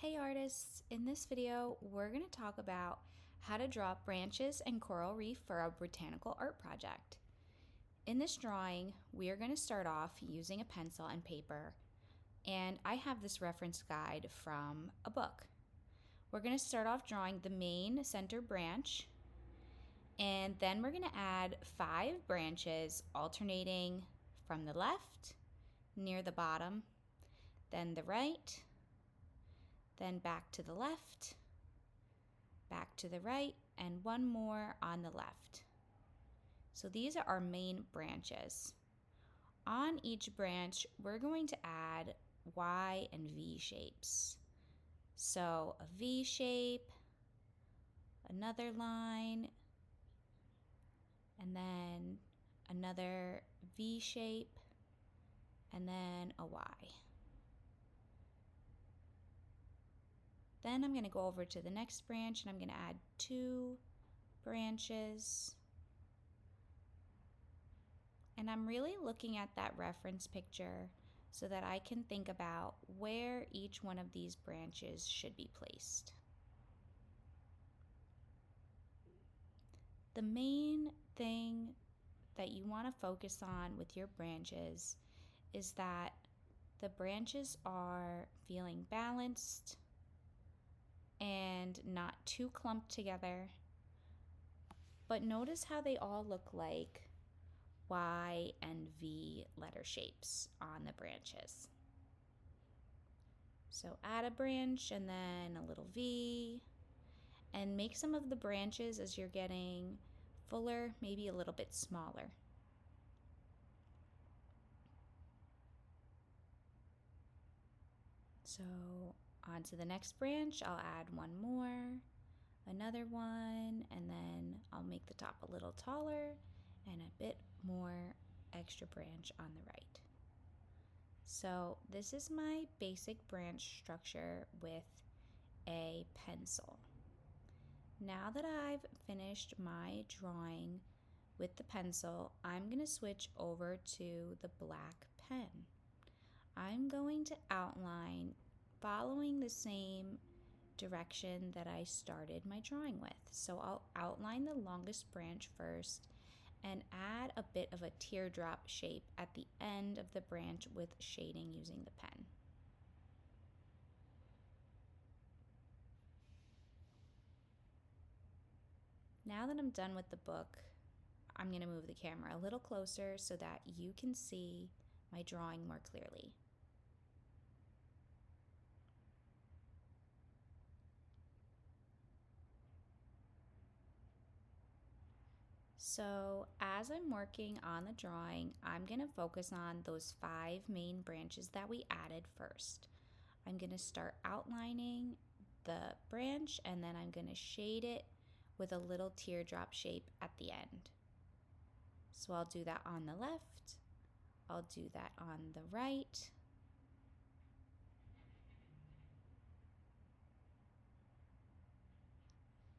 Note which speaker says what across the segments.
Speaker 1: Hey artists, in this video we're going to talk about how to draw branches and coral reef for a botanical art project. In this drawing we are going to start off using a pencil and paper, and I have this reference guide from a book. We're going to start off drawing the main center branch, and then we're going to add 5 branches alternating from the left, near the bottom, then the right, then back to the left, back to the right, and one more on the left. So these are our main branches. On each branch, we're going to add Y and V shapes. So a V shape, another line, and then another V shape, and then a Y. Then I'm going to go over to the next branch and I'm going to add 2 branches. And I'm really looking at that reference picture so that I can think about where each one of these branches should be placed. The main thing that you want to focus on with your branches is that the branches are feeling balanced and not too clumped together. But notice how they all look like Y and V letter shapes on the branches. So add a branch and then a little V, and make some of the branches as you're getting fuller, maybe a little bit smaller. So on to the next branch, I'll add one more, another one, and then I'll make the top a little taller and a bit more extra branch on the right. So this is my basic branch structure with a pencil. Now that I've finished my drawing with the pencil, I'm going to switch over to the black pen. I'm going to outline following the same direction that I started my drawing with. So I'll outline the longest branch first and add a bit of a teardrop shape at the end of the branch with shading using the pen. Now that I'm done with the book, I'm going to move the camera a little closer so that you can see my drawing more clearly. So as I'm working on the drawing, I'm going to focus on those 5 main branches that we added first. I'm going to start outlining the branch and then I'm going to shade it with a little teardrop shape at the end. So I'll do that on the left, I'll do that on the right,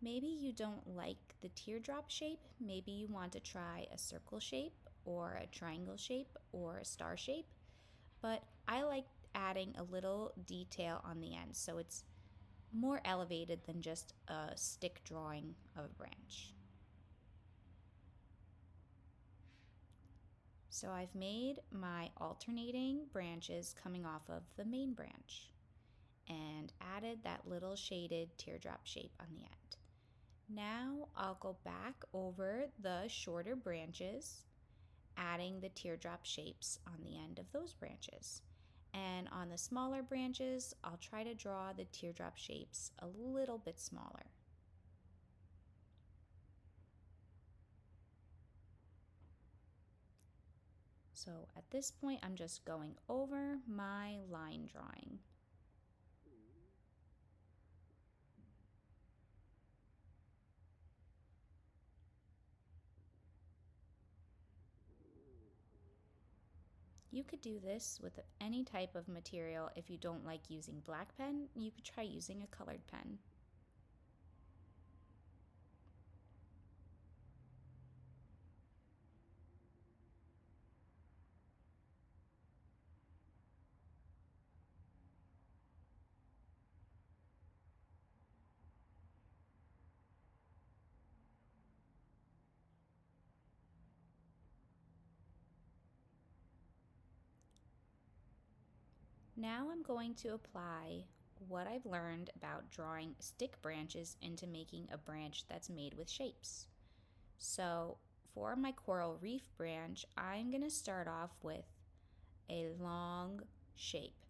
Speaker 1: maybe you don't like the teardrop shape, maybe you want to try a circle shape or a triangle shape or a star shape, but I like adding a little detail on the end so it's more elevated than just a stick drawing of a branch. So I've made my alternating branches coming off of the main branch and added that little shaded teardrop shape on the end. Now I'll go back over the shorter branches, adding the teardrop shapes on the end of those branches. And on the smaller branches, I'll try to draw the teardrop shapes a little bit smaller. So at this point, I'm just going over my line drawing. You could do this with any type of material. If you don't like using black pen, you could try using a colored pen. Now I'm going to apply what I've learned about drawing stick branches into making a branch that's made with shapes. So for my coral reef branch, I'm going to start off with a long shape.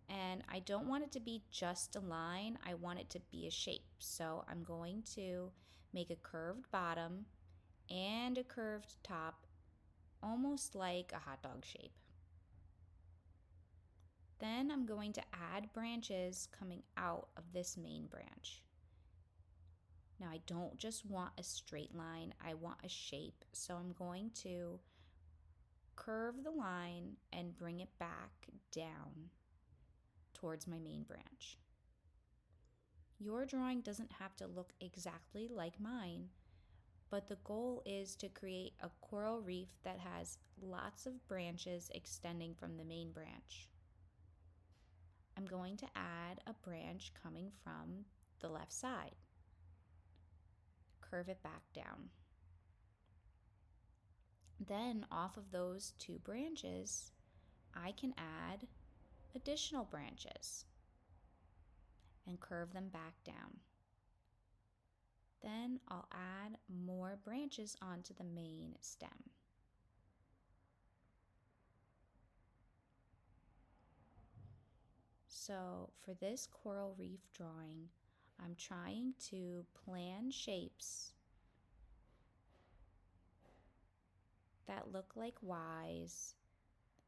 Speaker 1: And I don't want it to be just a line, I want it to be a shape. So I'm going to make a curved bottom and a curved top, almost like a hot dog shape. Then I'm going to add branches coming out of this main branch. Now I don't just want a straight line, I want a shape. So I'm going to curve the line and bring it back down towards my main branch. Your drawing doesn't have to look exactly like mine, but the goal is to create a coral reef that has lots of branches extending from the main branch. I'm going to add a branch coming from the left side. Curve it back down. Then off of those two branches, I can add additional branches and curve them back down. Then I'll add more branches onto the main stem. So for this coral reef drawing, I'm trying to plan shapes that look like Ys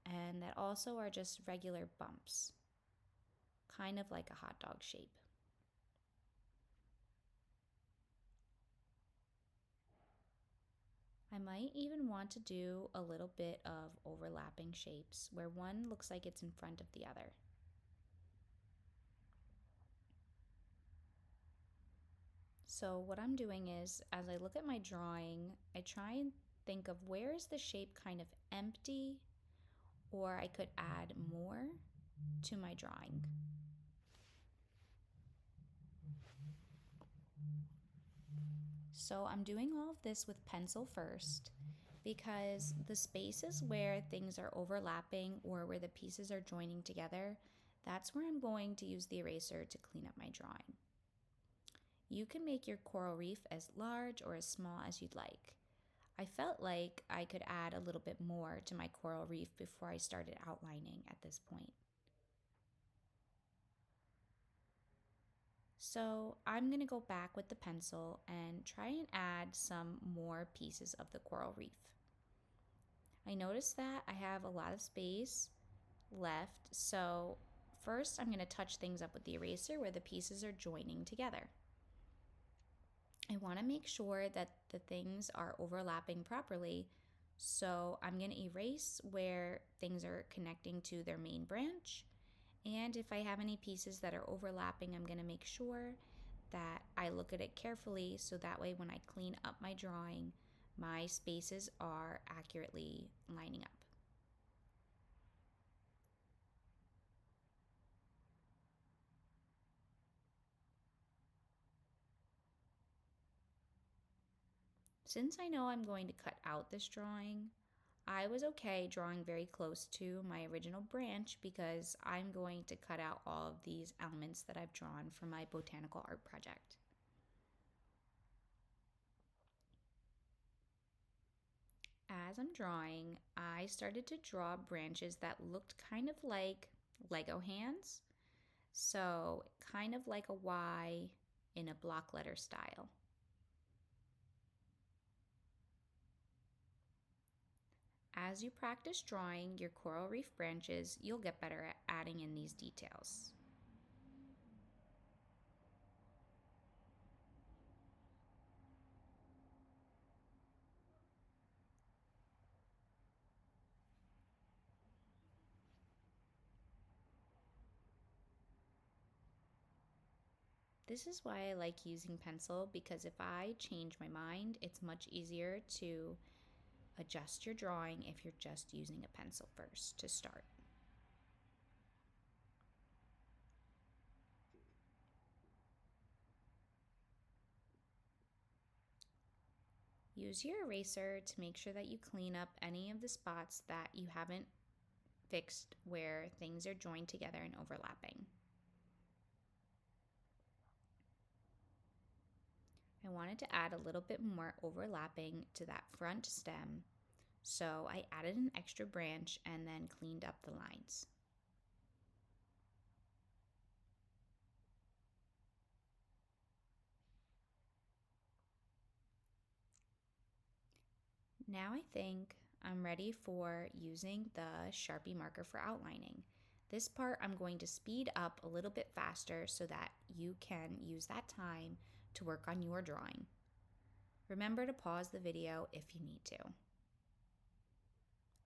Speaker 1: and that also are just regular bumps, kind of like a hot dog shape. I might even want to do a little bit of overlapping shapes where one looks like it's in front of the other. So what I'm doing is, as I look at my drawing, I try and think of where is the shape kind of empty, or I could add more to my drawing. So I'm doing all of this with pencil first because the spaces where things are overlapping or where the pieces are joining together, that's where I'm going to use the eraser to clean up my drawing. You can make your coral reef as large or as small as you'd like. I felt like I could add a little bit more to my coral reef before I started outlining at this point. So I'm going to go back with the pencil and try and add some more pieces of the coral reef. I noticed that I have a lot of space left, so first I'm going to touch things up with the eraser where the pieces are joining together. I want to make sure that the things are overlapping properly, so I'm going to erase where things are connecting to their main branch. And if I have any pieces that are overlapping, I'm going to make sure that I look at it carefully so that way when I clean up my drawing, my spaces are accurately lining up. Since I know I'm going to cut out this drawing, I was okay drawing very close to my original branch because I'm going to cut out all of these elements that I've drawn for my botanical art project. As I'm drawing, I started to draw branches that looked kind of like Lego hands. So, kind of like a Y in a block letter style. As you practice drawing your coral reef branches, you'll get better at adding in these details. This is why I like using pencil because if I change my mind, it's much easier to adjust your drawing if you're just using a pencil first to start. Use your eraser to make sure that you clean up any of the spots that you haven't fixed where things are joined together and overlapping. I wanted to add a little bit more overlapping to that front stem, so I added an extra branch and then cleaned up the lines. Now I think I'm ready for using the Sharpie marker for outlining. This part I'm going to speed up a little bit faster so that you can use that time to work on your drawing. Remember to pause the video if you need to.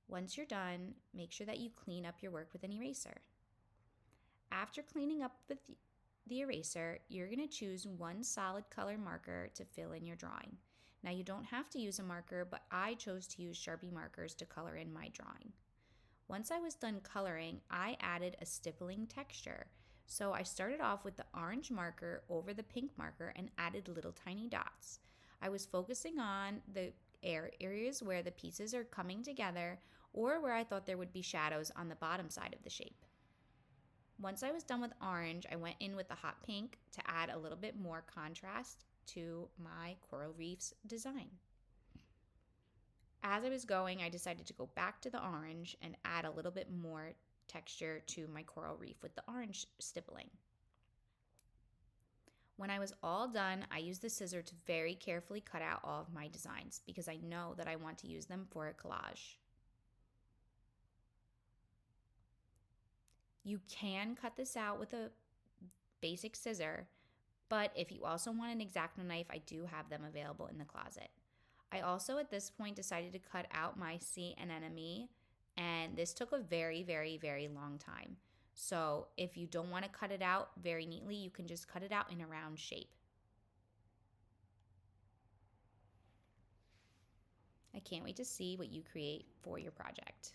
Speaker 1: Once you're done, make sure that you clean up your work with an eraser. After cleaning up with the eraser, you're going to choose one solid color marker to fill in your drawing. Now you don't have to use a marker, but I chose to use Sharpie markers to color in my drawing. Once I was done coloring, I added a stippling texture. So I started off with the orange marker over the pink marker and added little tiny dots. I was focusing on the areas where the pieces are coming together or where I thought there would be shadows on the bottom side of the shape. Once I was done with orange, I went in with the hot pink to add a little bit more contrast to my coral reefs design. As I was going, I decided to go back to the orange and add a little bit more texture to my coral reef with the orange stippling. When I was all done, I used the scissor to very carefully cut out all of my designs because I know that I want to use them for a collage. You can cut this out with a basic scissor, but if you also want an X-Acto knife, I do have them available in the closet. I also at this point decided to cut out my sea anemone, and this took a very, very, very long time. So if you don't want to cut it out very neatly, you can just cut it out in a round shape. I can't wait to see what you create for your project.